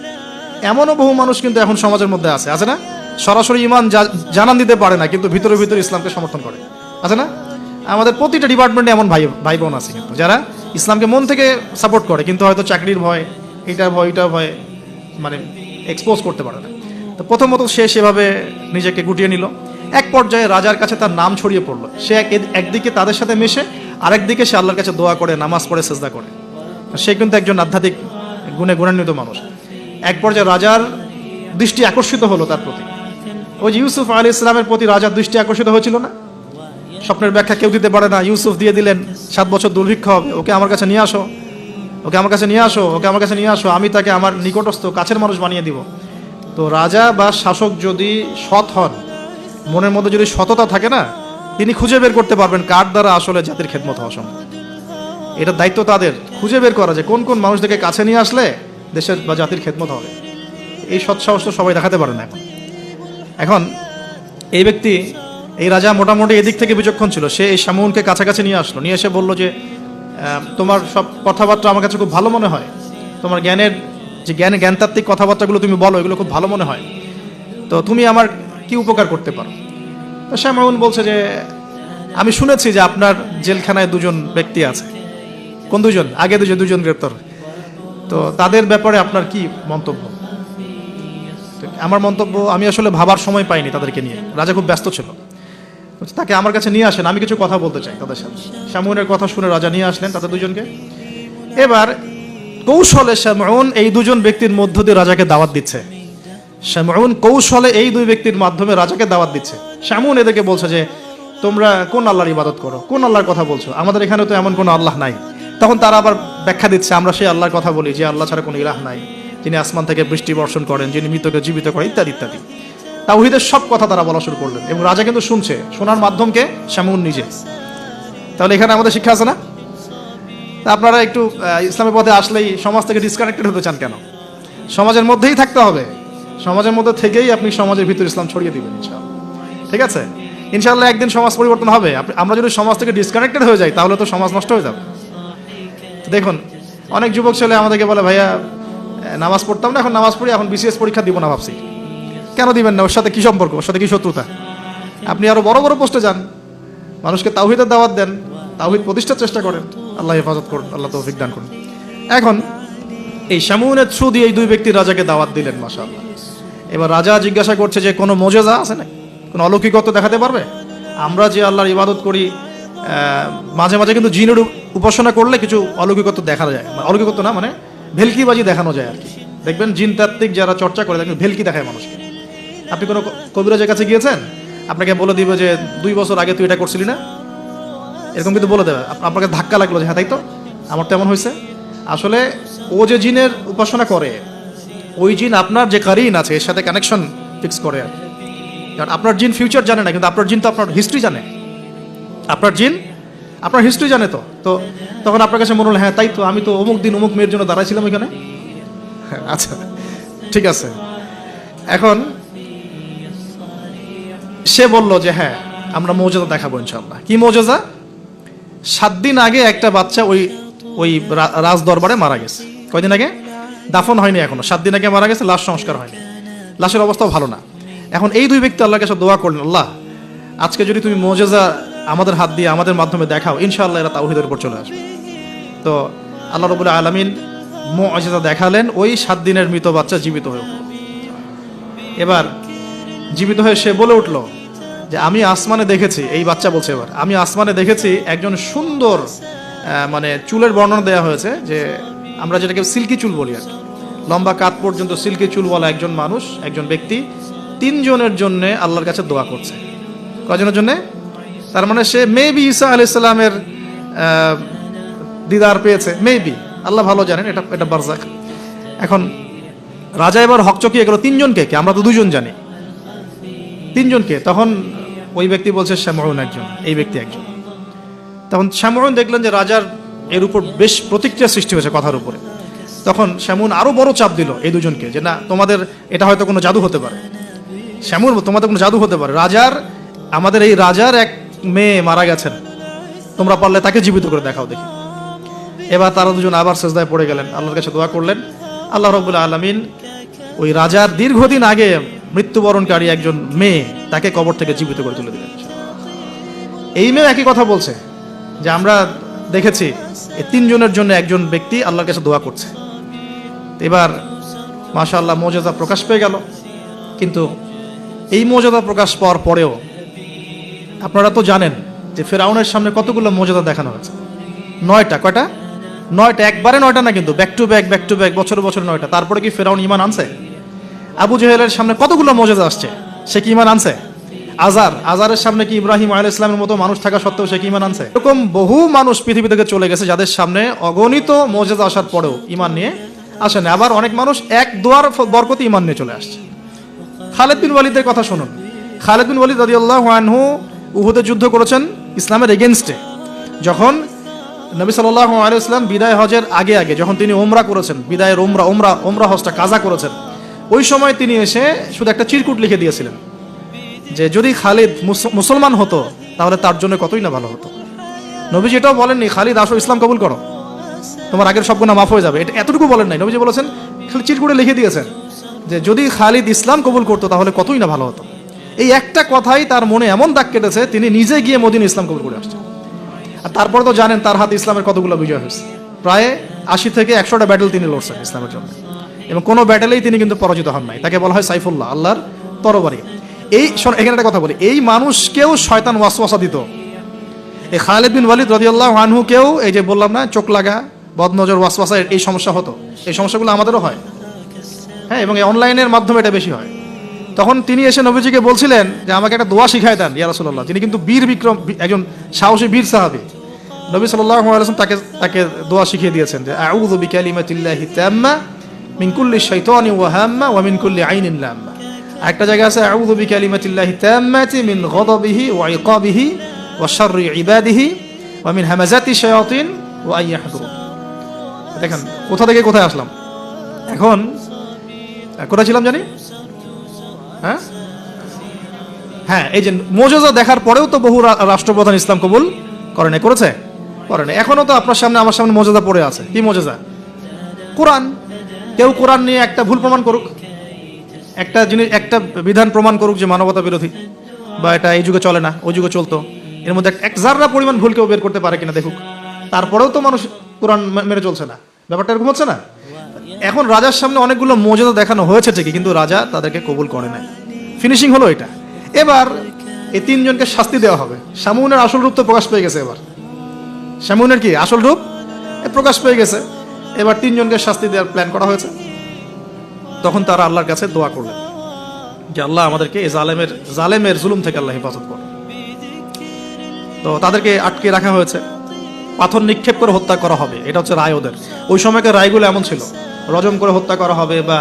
এমনও বহু মানুষ কিন্তু এখন সমাজের মধ্যে আছে না? সরাসরি ইমান জানান দিতে পারে না, কিন্তু ভিতরে ভিতরে ইসলামকে সমর্থন করে, আছে না? আমাদের প্রতিটা ডিপার্টমেন্টে এমন ভাই বোন আছে কিন্তু, যারা ইসলামকে মন থেকে সাপোর্ট করে, কিন্তু হয়তো চাকরির ভয়, এটার ভয় মানে এক্সপোজ করতে পারে না। তো প্রথমত সে সেভাবে নিজেকে গুটিয়ে নিল। এক পর্যায়ে রাজার কাছে তার নাম ছড়িয়ে পড়লো। সে একদিকে তাদের সাথে মেশে, আরেকদিকে সে আল্লাহর কাছে দোয়া করে, নামাজ পড়ে, সেজদা করে। সে কিন্তু একজন আধ্যাত্মিক গুণান্বিত মানুষ। এক পর্যায়ে রাজার দৃষ্টি আকর্ষিত হলো তার প্রতি। ওই যে ইউসুফ আলাইহিস সালামের প্রতি রাজার দৃষ্টি আকর্ষিত হয়েছিল না? স্বপ্নের ব্যাখ্যা কেউ দিতে পারে না, ইউসুফ দিয়ে দিলেন। 7 বছর দুর্ভিক্ষ হবে, ওকে আমার কাছে নিয়ে আসো, ওকে আমার কাছে নিয়ে আসো, ওকে আমার কাছে নিয়ে আসো, আমি তাকে আমার নিকটস্থ কাছের মানুষ বানিয়ে দিব। তো রাজা বা শাসক যদি সৎ হন, মনের মধ্যে যদি সততা থাকে না, তিনি খুঁজে বের করতে পারবেন কার দ্বারা আসলে জাতির খেদমত হওয়া সম্ভব। এটা দায়িত্ব তাদের, খুঁজে বের করা যে কোন কোন মানুষদেরকে কাছে নিয়ে আসলে দেশের বা জাতির খেদমত হবে। এই সৎ সাহস তো সবাই দেখাতে পারে না এখন এই ব্যক্তি, এই রাজা মোটামুটি এদিক থেকে বিচক্ষণ ছিল। সে এই শামউনকে কাছাকাছি নিয়ে আসলো, নিয়ে এসে বলল যে তোমার সব কথাবার্তা আমার কাছে খুব ভালো মনে হয়, তোমার জ্ঞানতাত্ত্বিক কথাবার্তাগুলো তুমি বলো, এগুলো খুব ভালো মনে হয়, তো তুমি আমার কি উপকার করতে পারো? তো শামউন বলছে যে আমি শুনেছি যে আপনার জেলখানায় 2জন ব্যক্তি আছে। কোন 2জন? আগে 2জন গ্রেপ্তার। তো তাদের ব্যাপারে আপনার কি মন্তব্য? আমার মন্তব্য, আমি আসলে ভাবার সময় পাইনি তাদেরকে নিয়ে, রাজা খুব ব্যস্ত ছিল। তাকে আমার কাছে নিয়ে আসেন, আমি কিছু কথা বলতে চাই তাদের সাথে। শামউনের কথা শুনে রাজা নিয়ে আসলেন তাদের 2জনকে। এবার কৌশলে শামউন এই 2জন ব্যক্তির মধ্য দিয়ে রাজাকে দাওয়াত দিচ্ছে। শামউন কৌশলে এই 2 ব্যক্তির মাধ্যমে রাজাকে দাওয়াত দিচ্ছে। শামউন এদেরকে বলছে যে তোমরা কোন আল্লাহর ইবাদত করো, কোন আল্লাহর কথা বলছো, আমাদের এখানে তো এমন কোনো আল্লাহ নাই। তখন তারা আবার ব্যাখ্যা দিচ্ছে, আমরা সেই আল্লাহর কথা বলি যে আল্লাহ ছাড়া কোনো ইলাহ নাই, যিনি আসমান থেকে বৃষ্টি বর্ষণ করেন, যিনি মৃতকে জীবিত করেন, ইত্যাদি ইত্যাদি। তাওহীদের সব কথা তারা বলা শুরু করলেন, এবং রাজা কিন্তু শুনছে। শোনার মাধ্যমকে শামউন নিজে। তাহলে এখানে আমাদের শিক্ষা আছে না? তা আপনারা একটু ইসলামের পথে আসলেই সমাজ থেকে ডিসকানেক্টেড হতে চান কেন? সমাজের মধ্যেই থাকতে হবে, সমাজের মধ্যে থেকেই আপনি সমাজের ভিতর ইসলাম ছড়িয়ে দিবেন ইনশাআল্লাহ। ঠিক আছে? ইনশাআল্লাহ একদিন সমাজ পরিবর্তন হবে। আমরা যদি সমাজ থেকে ডিসকানেক্টেড হয়ে যাই তাহলে তো সমাজ নষ্ট হয়ে যাবে। দেখুন, অনেক যুবক ছেলে আমাদেরকে বলে, ভাইয়া নামাজ পড়তাম না, এখন নামাজ পড়ি, এখন বিসিএস পরীক্ষা দিব না ভাবছি। কেন দিবেন না? ওর সাথে কি সম্পর্ক? ওর সাথে কি শত্রুতা? আপনি আরো বড় বড় পোস্টে যান, মানুষকে তাওহীদের দাওয়াত দেন, তাওহীদ প্রতিষ্ঠার চেষ্টা করেন। আল্লাহ হেফাজত করুন, আল্লাহ তৌফিক দান করুন। এখন এই শামউনের থ্রু দিয়ে এই 2 ব্যক্তি রাজাকে দাওয়াত দিলেন, মাশাআল্লাহ। এবার রাজা জিজ্ঞাসা করছে যে কোনো মুজিজা আছে না, কোনো অলৌকিকত্ব দেখাতে পারবে? আমরা যে আল্লাহর ইবাদত করি, মাঝে মাঝে কিন্তু জিনের উপাসনা করলে কিছু অলৌকিকত্ব দেখা যায়। অলৌকিকত্ব না, মানে ভেলকিবাজি দেখানো যায় আর কি। দেখবেন জিন তাত্ত্বিক যারা চর্চা করে, দেখবেন ভেলকি দেখায় মানুষকে। আপনি কোনো কবিরাজের কাছে গিয়েছেন, আপনাকে বলে দিবে যে 2 বছর আগে তুই এটা করছিলি না, এরকম কিন্তু বলে দেবে। আপনাকে ধাক্কা লাগলো যে হ্যাঁ তাই তো, আমার তো এমন হয়েছে। আসলে ও যে জিনের উপাসনা করে, ওই জিন আপনার যে কারিন আছে এর সাথে কানেকশন ফিক্স করে আর কি। কারণ আপনার জিন ফিউচার জানে না, কিন্তু আপনার জিন তো আপনার হিস্ট্রি জানে। আপনার জিন আপনার হিস্ট্রি জানে। তো তখন আপনার কাছে মনে হলো হ্যাঁ তাই তো, আমি তো অমুক দিন অমুক মেয়ের জন্য দাঁড়াইছিলাম এখানে। আচ্ছা ঠিক আছে। এখন সে বলল যে হ্যাঁ আমরা মৌজুদা দেখাবো ইনশাআল্লাহ। কি মৌজুদা? 7 দিন আগে একটা বাচ্চা ওই রাজ দরবারে মারা গেছে। কয়দিন আগে? দাফন হয়নি এখনো, 7 দিন আগে মারা গেছে, লাশ সংস্কার হয়নি, লাশের অবস্থাও ভালো না। এখন এই 2 ব্যক্তি আল্লাহর কাছে দোয়া করলেন, আল্লাহ আজকে যদি তুমি মৌজুদা আমাদের হাত দিয়ে আমাদের মাধ্যমে দেখাও, ইনশাআল্লাহ এরা তাওহীদের উপর চলে আসবে। তো আল্লাহ রাব্বুল আলামিন মুআজিজা দেখালেন, ওই 7 দিনের মৃত বাচ্চা জীবিত হয়ে উঠল। এবার জীবিত হয়ে সে বলে উঠল যে আমি আসমানে দেখেছি, এই বাচ্চা বলছে, এবার আমি আসমানে দেখেছি একজন সুন্দর, মানে চুলের বর্ণনা দেওয়া হয়েছে যে আমরা যেটাকে সিল্কি চুল বলি আর কি, লম্বা কাত পর্যন্ত সিল্কি চুলওয়ালা একজন মানুষ, একজন ব্যক্তি, তিনজনের জন্য আল্লাহর কাছে দোয়া করছে। কয়জনের জন্য? তার মানে সে মেবি ঈসা আলাইহিস সালামের দিদার পেয়েছে, মেবি, আল্লাহ ভালো জানেন, এটা বারজাক। এখন রাজা এবার হকচকিয়ে গেল, তিনজনকে কে? আমরা তো দুজন জানি, তিনজনকে? তখন ওই ব্যক্তি বলছে শামউন একজন, এই ব্যক্তি একজন। তখন শামউন দেখলেন যে রাজার এর উপর বেশ প্রতিক্রিয়া সৃষ্টি হয়েছে কথার উপরে। তখন শামউন আরো বড় চাপ দিল এই দুজনকে, যে না, তোমাদের এটা হয়তো কোনো জাদু হতে পারে। শামউন, তোমাদের কোনো জাদু হতে পারে, আমাদের এই রাজার এক মেয়ে মারা গেছেন, তোমরা পারলে তাকে জীবিত করে দেখাও দেখি। এবার তারা দুজন আবার সেজদায় পড়ে গেলেন, আল্লাহর কাছে দোয়া করলেন। আল্লাহ রাব্বুল আলামিন ওই রাজার দীর্ঘদিন আগে মৃত্যুবরণকারী একজন মেয়ে, তাকে কবর থেকে জীবিত করে তুলে দিলেন। এই মেয়ে একই কথা বলছে যে আমরা দেখেছি এই তিনজনের জন্য একজন ব্যক্তি আল্লাহর কাছে দোয়া করছে। এবার মাশাআল্লাহ মুজিজা প্রকাশ পেয়ে গেল। কিন্তু এই মুজিজা প্রকাশ পাওয়ার পরেও আপনারা তো জানেন যে ফেরাউনের সামনে কতগুলো মুজিজা দেখানো হয়েছে। 9টা। কয়টা? 9টা। একবারে 9টা না, কিন্তু ব্যাক টু ব্যাক বছর বছর 9টা। তারপরে কি ফেরাউন ঈমান আনছে? আবু জেহেলের সামনে কতগুলো মুজিজা আসছে, সে কি ঈমান আনছে? আজারের সামনে কি ইব্রাহিম আলাইহিস সালামের মতো মানুষ থাকা সত্ত্বেও সে কি ঈমান আনছে? এরকম বহু মানুষ পৃথিবী থেকে চলে গেছে যাদের সামনে অগণিত মুজিজা আসার পরেও ঈমান নিয়ে আসেন। আবার অনেক মানুষ এক দোয়ার বরকতে ঈমান নিয়ে চলে আসছে। খালিদ বিন ওয়ালিদের কথা শুনুন। খালিদ বিন ওয়ালিদ রাদিয়াল্লাহু আনহু উহুদে যুদ্ধ করেছেন ইসলামের এগেইনস্টে। যখন নবী সাল্লাল্লাহু আলাইহি ওয়াসাল্লাম বিদায় হজের আগে যখন তিনি ওমরা করেছেন, বিদায়ের ওমরা হজটা কাজা করেছেন, ওই সময় তিনি এসে শুধু একটা চিরকুট লিখে দিয়েছিলেন যে যদি খালিদ মুসলমান হতো তাহলে তার জন্য কতই না ভালো হতো। নবীজি এটাও বলেননি খালিদ আসো ইসলাম কবুল করো, তোমার আগের সব গুনাহ মাফ হয়ে যাবে, এটা এতটুকু বলেন নাই। নবীজি বলেছেন, খালি চিরকুটে লিখে দিয়েছেন যে যদি খালিদ ইসলাম কবুল করতো তাহলে কতই না ভালো হতো। এই একটা কথাই তার মনে এমন দাগ কেটেছে, তিনি নিজে গিয়ে মদিনা ইসলাম কবুল করে আসছেন। আর তারপরে তো জানেন তার হাতে ইসলামের কতগুলো বিজয় হয়েছে, প্রায় 80 থেকে 100টা ব্যাটেল তিনি লড়ছেন ইসলামের জন্য, এবং কোনো ব্যাটেলেই তিনি কিন্তু পরাজিত হন নাই। তাকে বলা হয় সাইফুল্লাহ, আল্লাহর তরবারি। এখানে একটা কথা বলি, এই মানুষকেও শয়তান ওয়াসওয়াসা দিত। এই খালিদ বিন ওয়ালিদ রাদিয়াল্লাহু আনহুকেও এই যে বললাম না, চোখ লাগা, বদনজর, ওয়াসওয়াসা, এই সমস্যা হতো। এই সমস্যাগুলো আমাদেরও হয়, হ্যাঁ, এবং এই অনলাইনের মাধ্যমে এটা বেশি হয়। তখন তিনি এসে নবীজিকে বলছিলেন যে আমাকে একটা দোয়া শিখাই দেন ইয়া রাসূলুল্লাহ। তিনি কিন্তু বীর বিক্রম, একজন সাহসী বীর সাহাবী। নবী সাল্লাল্লাহু আলাইহি ওয়াসাল্লাম তাকে দোয়া শিখিয়ে দিয়েছেন যে আউযু বিকালিমাতিল্লাহি তাম্মা মিন কুল্লি শাইতানি ওয়া হাম্মা ওয়া মিন কুল্লি আইনিন লাম্মা। একটা জায়গা আছে আউযু বিকালিমাতিল্লাহি তাম্মাতি মিন গযাবিহি ওয়া ইকাবিহি ওয়া শাররি ইবাদিহি ওয়া মিন হামাজাতি শায়াতিন ওয়া আন ইয়াহদুরুন। দেখেন কোথা থেকে কোথায় আসলাম। এখন কোথায় ছিলাম জানি? হ্যাঁ, এই যে মুজিজা দেখার পরেও তো বহু রাষ্ট্রপ্রধান ইসলাম কবুল করে নাই, করেছে? করে নাই। এখনো তো আপনার সামনে আমার সামনে মুজিজা পড়ে আছে। কি মুজিজা? কোরআন। কেউ কোরআন নিয়ে একটা ভুল প্রমাণ করুক, একটা জিনিস, একটা বিধান প্রমাণ করুক যে মানবতা বিরোধী, বা এটা এই যুগে চলে না, ওই যুগে চলতো, এর মধ্যে এক জাররা পরিমাণ ভুল কেউ বের করতে পারে কিনা দেখুক। তারপরেও তো মানুষ কোরআন মেনে চলছে না। ব্যাপারটা এরকম হচ্ছে না? এখন রাজার সামনে অনেকগুলো মুজিজা দেখানো হয়েছে ঠিকই, কিন্তু রাজা তাদেরকে কবুল করে নাই। ফিনিশিং হলো এটা। এবার এই তিনজনকে শাস্তি দেওয়া হবে। শামউনের আসল রূপ তো প্রকাশ পেয়ে গেছে। এবার শামউনের কি আসল রূপ প্রকাশ পেয়ে গেছে। এবার তিনজনকে শাস্তি দেওয়ার প্ল্যান করা হয়েছে। তখন তারা আল্লাহর কাছে দোয়া করলেন যে আল্লাহ আমাদেরকে এই জালেমের জুলুম থেকে আল্লাহ হেফাজত করুন। তো তাদেরকে আটকে রাখা হয়েছে, পাথর নিক্ষেপ করে হত্যা করা হবে, এটা হচ্ছে রায় ওদের। ওই সময়কার রায়গুলো এমন ছিল, রজম করে হত্যা করা হবে, বা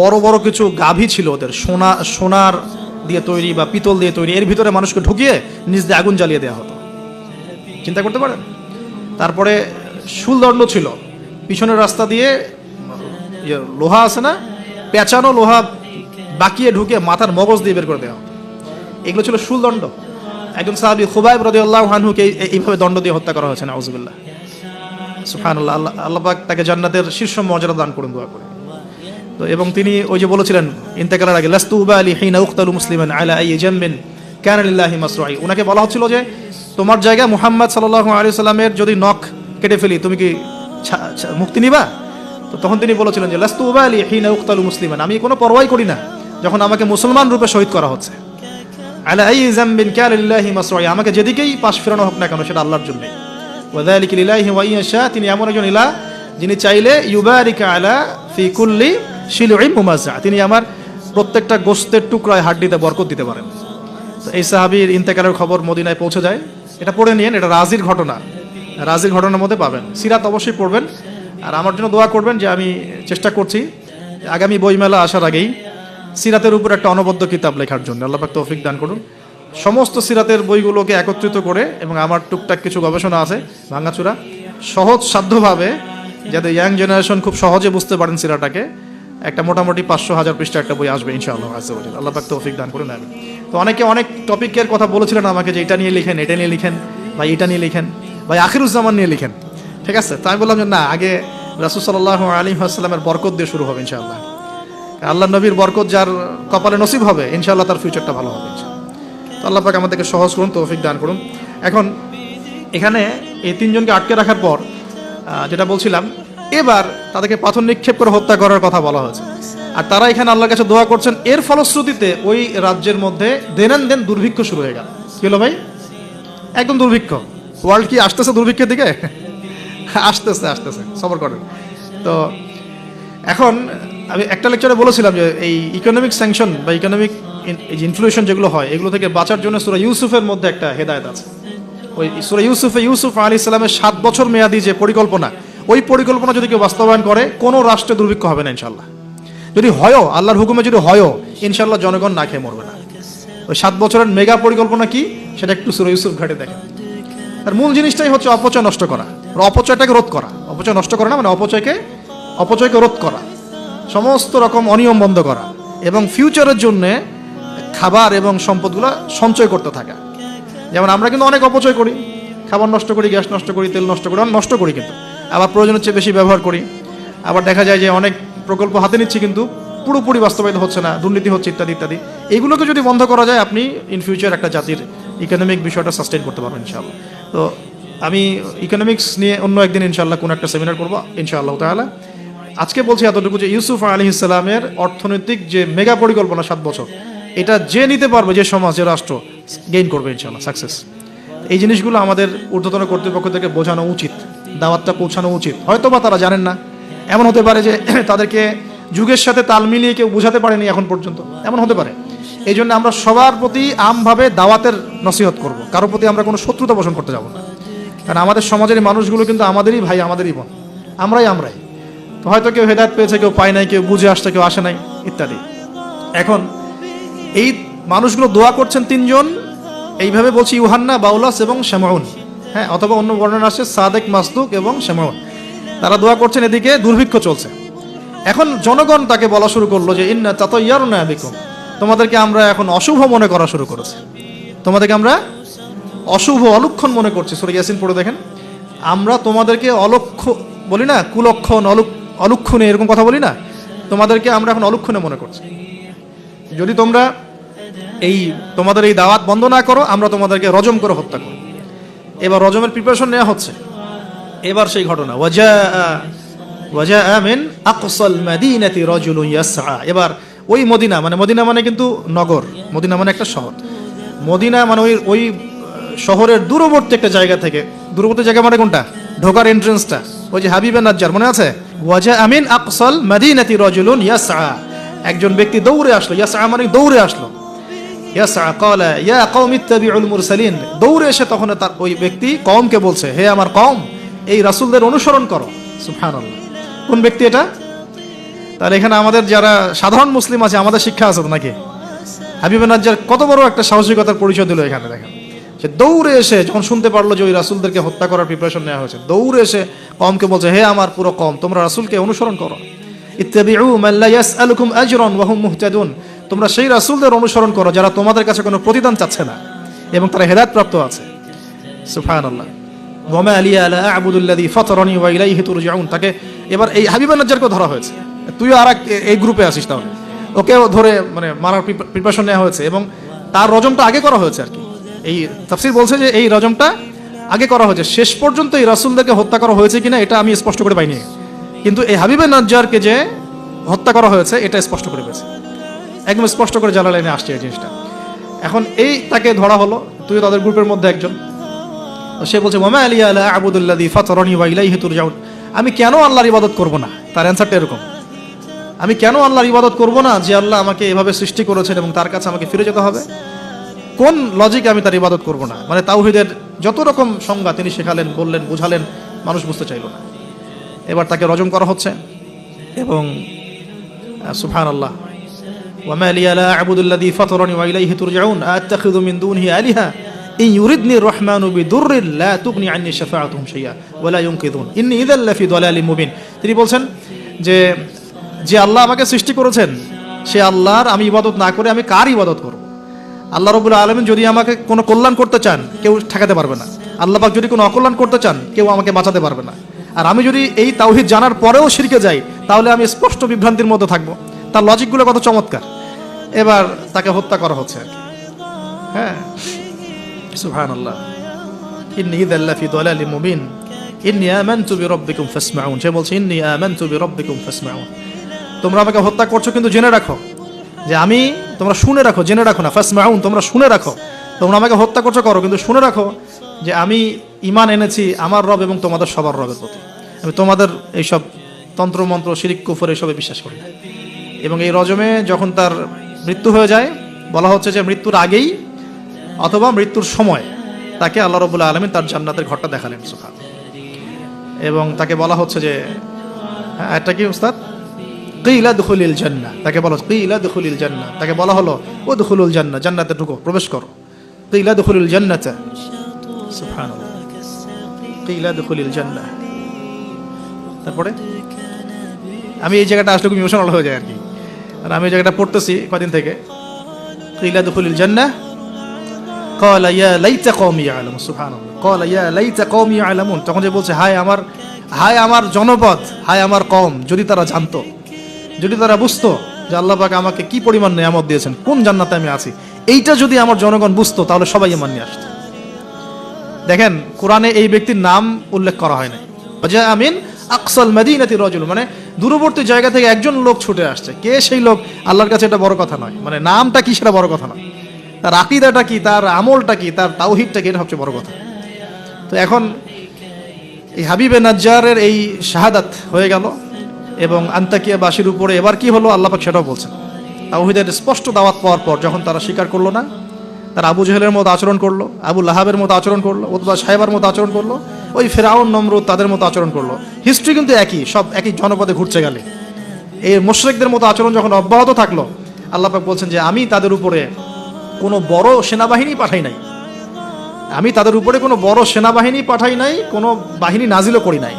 বড় বড় কিছু গাভী ছিল ওদের, সোনার দিয়ে তৈরি বা পিতল দিয়ে তৈরি, এর ভিতরে মানুষকে ঢুকিয়ে নিজ দিয়ে আগুন জ্বালিয়ে দেওয়া হতো। চিন্তা করতে পারেন। তারপরে শুলদণ্ড ছিল, পিছনের রাস্তা দিয়ে লোহা আছে না, পেঁচানো লোহা বাকিয়ে ঢুকে মাথার মগজ দিয়ে বের করে দেওয়া হতো। এগুলো ছিল শুলদণ্ড। একজন সাহাবী খুবাইব রাদিয়াল্লাহু আনহুকে এইভাবে দণ্ড দিয়ে হত্যা করা হয়েছে। নাউযুবিল্লাহ, সুবহানাল্লাহ। আল্লাহ পাক তাকে জান্নাতের শীর্ষ মর্যাদা দান করুন, দোয়া করে। তো এবং তিনি ওই যে বলেছিলেন ইন্তেকালের আগে, লাস্তু উবালি হিনা উকতালু মুসলিমান আলা আই জামবিন কানা লিল্লাহি মাসরুই। ওনাকে বলা হচ্ছিল যে তোমার জায়গায় মুহাম্মদ সাল্লাল্লাহু আলাইহি সাল্লামের যদি নখ কেটে ফেলি তুমি কি মুক্তি নিবা? তো তখন তিনি বলেছিলেন যে লাস্তু উবালি হিনা উকতালু মুসলিমান, আমি কোনো পরোয়াই করি না যখন আমাকে মুসলমান রূপে শহীদ করা হচ্ছে। আলা আই জামবিন কানা লিল্লাহি মাসরুই, আমাকে যেদিকেই পাশ ফেরানো হোক না কেন সেটা আল্লাহর জন্য। ওয়া যালিকা লিল্লাহি ওয়া ইয়াশা, তিনি এমন একজন ইলাহ যিনি চাইলে ইউবারিকা আলা ফি কুল্লি শিলউইন মুমাজ্জা, তিনি আমার প্রত্যেকটা গোশতের টুকরায় হাড্ডিতে বরকত দিতে পারেন। তো এই সাহাবীর ইন্তেকালের খবর মদিনায় পৌঁছে যায়। এটা পড়ে নিয়েন, এটা রাজির ঘটনা, রাজির ঘটনার মধ্যে পাবেন। সিরাত অবশ্যই পড়বেন, আর আমার জন্য দোয়া করবেন যে আমি চেষ্টা করছি আগামী বইমেলা আসার আগেই সিরাতের উপর একটা অনবদ্য কিতাব লেখার জন্য। আল্লাহ পাক তৌফিক দান করুন। সমস্ত সিরাতের বইগুলোকে একত্রিত করে, এবং আমার টুকটাক কিছু গবেষণা আছে ভাঙাচুরা, সহজ সাধ্যভাবে, যাতে ইয়াং জেনারেশন খুব সহজে বুঝতে পারেন সিরাটাকে, একটা মোটামুটি 500-1000 পৃষ্ঠা একটা বই আসবে ইনশাআল্লাহ। আল্লাহ পাক তৌফিক দান করুন। আমি তো অনেকে অনেক টপিকের কথা বলেছিলেন আমাকে যে এটা নিয়ে লিখেন, এটা নিয়ে লিখেন, ভাই এটা নিয়ে লিখেন, ভাই আখিরুজ্জামান নিয়ে লিখেন, ঠিক আছে? তো আমি বললাম যে না, আগে রাসূল সাল্লাল্লাহু আলাইহি ওয়াসাল্লামের বরকত দিয়ে শুরু হবে ইনশাআল্লাহ। আল্লাহ নবীর বরকত যার কপালে নসিব হবে ইনশাআল্লাহ তার ফিউচারটা ভালো হবে। তো আল্লাহ পাক আমাদেরকে সহজ করুন, তৌফিক দান করুন। এখন এখানে এই তিনজনকে আটকে রাখার পর যেটা বলছিলাম, এবার তাদেরকে পাথর নিক্ষেপ করে হত্যা করার কথা বলা হয়েছে, আর তারা এখানে আল্লাহর কাছে দোয়া করছেন। এর ফলশ্রুতিতে ওই রাজ্যের মধ্যে দেন দুর্ভিক্ষ শুরু হয়ে গেল। কি হলো ভাই? একদম দুর্ভিক্ষ। ওয়ার্ল্ড কি আসতেছে দুর্ভিক্ষের দিকে? আসতেছে, সবর করেন। তো এখন আমি একটা লেকচারে বলেছিলাম যে এই ইকোনমিক স্যাংশন বা ইকোনমিক ইনফ্লুয়েশন যেগুলো হয়, এগুলো থেকে বাঁচার জন্য সূরা ইউসুফের মধ্যে একটা হেদায়েত আছে। ওই সূরা ইউসুফে ইউসুফ আলাইহিস সালামের 7 বছর মেয়াদি যে পরিকল্পনা, ওই পরিকল্পনা যদি কেউ বাস্তবায়ন করে, কোনো রাষ্ট্রে দুর্ভিক্ষ হবে না ইনশাল্লাহ। যদি হয়ও, আল্লাহর হুকুমে যদি হয়ও, ইনশাল্লাহ জনগণ না খেয়ে মরবে না। ওই 7 বছরের মেগা পরিকল্পনা কি, সেটা একটু সূরা ইউসুফ ঘাটে দেখেন। তার মূল জিনিসটাই হচ্ছে অপচয় নষ্ট করা, অপচয়টাকে রোধ করা। অপচয় নষ্ট করা না, মানে অপচয়কে রোধ করা, সমস্ত রকম অনিয়ম বন্ধ করা, এবং ফিউচারের জন্যে খাবার এবং সম্পদগুলো সঞ্চয় করতে থাকা। যেমন আমরা কিন্তু অনেক অপচয় করি, খাবার নষ্ট করি, গ্যাস নষ্ট করি, তেল নষ্ট করি, নষ্ট করি, কিন্তু আবার প্রয়োজনের চেয়ে বেশি ব্যবহার করি। আবার দেখা যায় যে অনেক প্রকল্প হাতে নিচ্ছি কিন্তু পুরোপুরি বাস্তবায়িত হচ্ছে না, দুর্নীতি হচ্ছে, ইত্যাদি ইত্যাদি। এইগুলোকে যদি বন্ধ করা যায়, আপনি ইন ফিউচার একটা জাতির ইকোনমিক বিষয়টা সাস্টেইন করতে পারবেন ইনশাআল্লাহ। তো আমি ইকোনমিক্স নিয়ে অন্য একদিন ইনশাআল্লাহ কোনো একটা সেমিনার করবো ইনশাআল্লাহ তাআলা। আজকে বলছি এতটুকু যে ইউসুফ আলাইহিস সালামের অর্থনৈতিক যে মেগা পরিকল্পনা 7 বছর, এটা যে নিতে পারবে, যে সমাজ, যে রাষ্ট্র, গেইন করবে ইনশাআল্লাহ, সাকসেস। এই জিনিসগুলো আমাদের ঊর্ধ্বতন কর্তৃপক্ষ থেকে বোঝানো উচিত, দাওয়াতটা পৌঁছানো উচিত। হয়তো বা তারা জানেন না, এমন হতে পারে যে তাদেরকে যুগের সাথে তাল মিলিয়ে কেউ বোঝাতে পারেনি এখন পর্যন্ত, এমন হতে পারে। এই জন্য আমরা সবার প্রতি আমভাবে দাওয়াতের নসিহত করব, কারোর প্রতি আমরা কোনো শত্রুতা পোষণ করতে যাব না। কারণ আমাদের সমাজের মানুষগুলো কিন্তু আমাদেরই ভাই, আমাদেরই বোন, আমরাই। তো হয়তো কেউ হেদায়েত পেয়েছে, কেউ পায় নাই, কেউ বুঝে আসছে, কেউ আসে নাই, ইত্যাদি। এখন এই মানুষগুলো দোয়া করছেন তিনজন, এইভাবে বলছি, ইউহান্না, বাউলাস এবং শামউন, হ্যাঁ, অথবা অন্য বর্ণনা আসছে সাদেক, মাসদুক এবং শামউন। তারা দোয়া করছেন, এদিকে দুর্ভিক্ষ চলছে। এখন জনগণ তাকে বলা শুরু করলো যে ইন্না তাতায়্যারুনা বিকুম, তোমাদেরকে আমরা এখন অশুভ মনে করা শুরু করেছি, তোমাদেরকে আমরা অশুভ, অলক্ষণ মনে করছি। সূরা ইয়াসিন পড়ে দেখেন, আমরা তোমাদেরকে অলক্ষ্য বলি না, কুলক্ষণ, অলক্ষণে, এরকম কথা বলি না, তোমাদেরকে আমরা এখন অলক্ষণে মনে করছি। যদি তোমরা তোমাদের এই দাওয়াত বন্ধ না করো, আমরা তোমাদেরকে রজম করে হত্যা করব। এবার রজমের প্রিপারেশন নেওয়া হচ্ছে। এবার সেই ঘটনা, ওয়াজা মিন আকসাল মাদিনাতি রাজুলুন ইয়াসআ। এবার ওই মদিনা মানে কিন্তু নগর, মদিনা মানে একটা শহর। মদিনা মানে ওই শহরের দূরবর্তী একটা জায়গা থেকে, দূরবর্তী জায়গা মানে কোনটা? ঢোকার এন্ট্রেন্সটা, ওই যে হাবিবে নাজ্জার, মনে আছে? ওয়াজা মিন আকসাল মাদিনাতি রাজুলুন ইয়াসআ, একজন ব্যক্তি দৌড়ে আসলো। ইয়াসআ মানে দৌড়ে আসলো। ইয়াসআ ক্বালা ইয়া কওমি ইত্তাবিউল মুরসালিন, দৌড়ে এসে তখন তার ওই ব্যক্তি কওমকে বলছে, হে আমার কওম, এই রাসূলদের অনুসরণ করো। সুবহানাল্লাহ। কোন ব্যক্তি এটা? তাহলে এখানে আমাদের যারা সাধারণ মুসলিম আছে, আমাদের শিক্ষা আছে তো নাকি? হাবিবে নাজ্জার কত বড় একটা সাহসিকতার পরিচয় দিল এখানে, দেখেন। সে দৌড়ে এসে যখন শুনতে পারলো যে ওই রাসূলদেরকে হত্যা করার প্রিপারেশন নেওয়া হয়েছে, দৌড়ে এসে কওমকে বলছে, হে আমার পুরো কওম, তোমরা রাসূলকে অনুসরণ করো। ইত্তাবিউ মান লা ইয়াসআলুকুম আজরান ওয়া হুম মুহতাদুন, তোমরা সেই রাসূলদের অনুসরণ করো যারা তোমাদের কাছে কোনো প্রতিদান চাচ্ছে না এবং তারা হেদায়েত প্রাপ্ত আছে। সুবহানাল্লাহ। ওয়া মা লিয়া লা আ'বুদুল্লাযী ফাতারানি ওয়া ইলাইহি তুরজাউন। তাকে এবার এই হাবিবে নাজ্জারকে ধরা হয়েছে, তুইও আর এই গ্রুপে আসিস, তাহলে ওকেও ধরে মানে মারার প্রিপারেশন নেওয়া হয়েছে, এবং তার রজমটা আগে করা হয়েছে আর কি। এই তাফসীর বলছে যে এই রজমটা আগে করা হয়েছে। শেষ পর্যন্ত এই রাসূলদেরকে হত্যা করা হয়েছে কিনা এটা আমি স্পষ্ট করে পাইনি, কিন্তু এই হাবিবে নাজ্জারকে যে হত্যা করা হয়েছে এটা স্পষ্ট করে পেয়েছে, একদম স্পষ্ট করে জালালাইনে আসছে এই জিনিসটা। এখন তাকে ধরা হলো, তুই তাদের গ্রুপের মধ্যে একজন। সে বলছে, ওয়া মা লিয়া লা আ'বুদুল্লাযী ফাতারানি ওয়া ইলাইহি তুরজাউন, আমি কেন আল্লাহর ইবাদত করব না? তার অ্যানসারটা এরকম। আমি কেন আল্লাহর ইবাদত করব না যে আল্লাহ আমাকে এভাবে সৃষ্টি করেছেন এবং তার কাছে আমাকে ফিরে যেতে হবে? কোন লজিকে আমি তার ইবাদত করব না? মানে তাওহীদের যত রকম সংজ্ঞা তিনি শেখালেন, বললেন, বুঝালেন, মানুষ বুঝতে চাইল না। এবার তাকে রজম করা হচ্ছে এবং সুবহানাল্লাহ, ওয়া মা লিয়া লা আ'বুদুল্লাযী ফাতারানি ওয়া ইলাইহি তুরজাউন আ'তাখিযু মিন দুনিহি আলিহা ইন ইউরিদনি রহমানু বিদুররিন লা তুগনি আন্নী শাফাআতুহুম শাইআ ওয়া লা ইউনকিযুন ইন্নী ইযাল লাফি দালালিম মুবিন। তিনি বলছেন যে যে আল্লাহ আমাকে সৃষ্টি করেছেন সে আল্লাহর আমি ইবাদত না করে আমি কার ইবাদত করব? আল্লাহ রাব্বুল আলামিন যদি আমাকে কোনো কল্যাণ করতে চান কেউ ঠেকাতে পারবে না, আল্লাহ পাক যদি কোনো অকল্যাণ করতে চান কেউ আমাকে বাঁচাতে পারবে না। আর আমি যদি এই তাওহীদ জানার পরেও শিরকে যাই তাহলে আমি স্পষ্ট বিভ্রান্তির মধ্যে থাকবো। তার লজিকগুলো কত চমৎকার। এবার তাকে হত্যা করা হচ্ছে আর কি। হ্যাঁ, সুবহানাল্লাহ, ইন্নী ইযাল লাফি দালালিম মুবিন ইন্নী আমানতু বিরাব্বিকুম ফাসমাউন। সে বলছে ইন্নী আমানতু বিরাব্বিকুম ফাসমাউন, তোমরা আমাকে হত্যা করছো কিন্তু জেনে রাখো যে আমি, তোমরা শুনে রাখো, জেনে রাখো না, ফাসমাউন তোমরা শুনে রাখো, তোমরা আমাকে হত্যা করছো করো কিন্তু শুনে রাখো যে আমি ঈমান এনেছি আমার রব এবং তোমাদের সবার রবের প্রতি। আমি তোমাদের এইসব তন্ত্রমন্ত্র শিরিক কুফর এসবে বিশ্বাস করি না। এবং এই রজমে যখন তার মৃত্যু হয়ে যায় বলা হচ্ছে যে মৃত্যুর আগেই অথবা মৃত্যুর সময় তাকে আল্লাহ রাব্বুল আলামিন তার জান্নাতের ঘরটা দেখালেন। সুবহানাল্লাহ। এবং তাকে বলা হচ্ছে যে এটা কি উস্তাদ, কিলা দুখুলিল জান্নাহ, তাকে বলা কিলা দুখুলিল জান্নাহ, তাকে বলা হলো উদখুলুল জান্নাহ, জান্নাতে ঢুকো, প্রবেশ করো। কিলা দুখুলিল জান্নাতা, সুবহানাল্লাহ, কিলা দুখুলিল জান্নাহ। তারপরে আমি এই জায়গাটা আসলে খুব ইমোশনাল হয়ে যায় আর কি, আর আমি এই জায়গাটা পড়তেছি কদিন থেকে। কিলা দুখুলিল জান্নাহ ক্বালা ইয়া লাইতা কওমি ইয়ালামুন, সুবহানাল্লাহ, ক্বালা ইয়া লাইতা কওমি ইয়ালামুন, তখন যে বলছে হায় আমার জনপদ, হায় আমার কওম, যদি তারা জানতো, যদি তারা বুঝতো যে আল্লাহ পাক আমাকে কি পরিমাণ নিয়ামত দিয়েছেন, কোন জান্নাতে আমি আছি, এইটা যদি আমার জনগণ বুঝতো তাহলে সবাই ঈমান নিয়ে আসতো। দেখেন কোরআনে এই ব্যক্তির নাম উল্লেখ করা হয় নাই। ওয়াজা আমিন আকসাল মাদিনাতি রাজুল, মানে দূরবর্তী জায়গা থেকে একজন লোক ছুটে আসছে। কে সেই লোক আল্লাহর কাছে এটা বড় কথা নয়, মানে নামটা কি সেটা বড় কথা নয়, তার আকীদাটা কি, তার আমলটা কি, তার তাওহীদটা কি, এটা সবচেয়ে বড় কথা। তো এখন এই হাবিবে নাজ্জারের এই শাহাদাত হয়ে গেল এবং আন্তাকিয়াবাসীর উপরে এবার কি হলো আল্লাহ পাক সেটাও বলছেন। তাওহীদের স্পষ্ট দাওয়াত পাওয়ার পর যখন তারা স্বীকার করলো না, তারা আবু জেহেলের মতো আচরণ করলো, আবু লাহাবের মতো আচরণ করলো, উতবা সাহেবার মতো আচরণ করলো, ওই ফেরাউন নমরুদ তাদের মতো আচরণ করলো। হিস্ট্রি কিন্তু একই, সব একই জনপদে ঘুরছে গেলে। এই মুশরিকদের মতো আচরণ যখন অব্যাহত থাকলো, আল্লাহ পাক বলছেন যে আমি তাদের উপরে কোনো বড় সেনাবাহিনী পাঠাই নাই, আমি তাদের উপরে কোনো বড় সেনাবাহিনী পাঠাই নাই, কোনো বাহিনী নাজিলও করি নাই,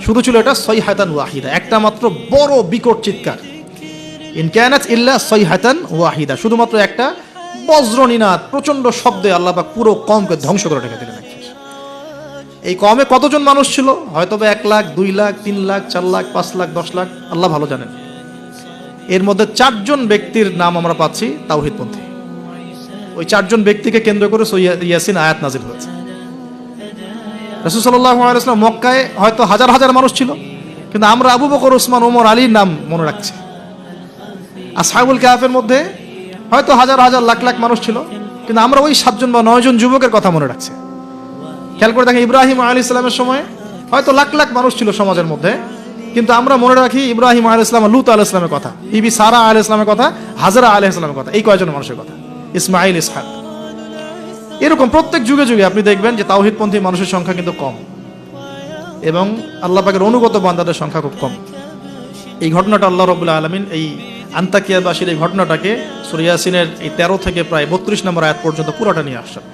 শুধু ছিল এটা সাইহাতান ওয়াহিদা, একটা মাত্র বড় বিকট চিৎকার। ইন কানাত ইল্লা সাইহাতান ওয়াহিদা, শুধুমাত্র একটা বজ্রনিনাদ, প্রচন্ড শব্দে আল্লাহ পাক পুরো কওমকে ধ্বংস করে রেখে দিলেন। এই কওমে কতজন মানুষ ছিল? হয়তো 1 লাখ, 2 লাখ, 3 লাখ, 4 লাখ, 5 লাখ, 10 লাখ, আল্লাহ ভালো জানেন। এর মধ্যে 4 জন ব্যক্তির নাম আমরা পাচ্ছি তাওহীদপন্থী। ওই 4 জন ব্যক্তিকে কেন্দ্র করে সূরা ইয়াসিন আয়াত নাজিল হয়েছে। রাসূল সাল্লাল্লাহু আলাইহি ওয়াসাল্লাম মক্কায় হয়তো হাজার হাজার মানুষ ছিল, কিন্তু আমরা আবু বকর, ওসমান, ওমর, আলীর নাম মনে রাখছি। আসহাবুল কাহফের মধ্যে হয়তো হাজার হাজার লাখ লাখ মানুষ ছিল, কিন্তু আমরা ওই 7 জন বা 9 জন যুবকের কথা মনে রাখছি। খেয়াল করে দেখেন ইব্রাহিম আলাইহিস সালামের সময় হয়তো লাখ লাখ মানুষ ছিল সমাজের মধ্যে, কিন্তু আমরা মনে রাখি ইব্রাহিম আলাইহিস সালাম, লূত আলাইহিস সালামের কথা, বিবি সারা আলাইহিস সালামের কথা, হাজরা আলাইহিস সালামের কথা, এই কয়জন মানুষের কথা, ইসমাঈল, ইসহাক। এরকম প্রত্যেক যুগে যুগে আপনি দেখবেন যে তাওহীদপন্থী মানুষের সংখ্যা কিন্তু কম এবং আল্লাহ পাকের অনুগত বান্দাদের সংখ্যা খুব কম। এই ঘটনাটা আল্লাহ রাব্বুল আলামিন এই আন্তাকিয়াবাসীর এই ঘটনাটাকে সূরা ইয়াসিনের এই 13 থেকে প্রায় 32 নম্বর আয়াত পর্যন্ত পুরোটা নিয়ে আসছেন।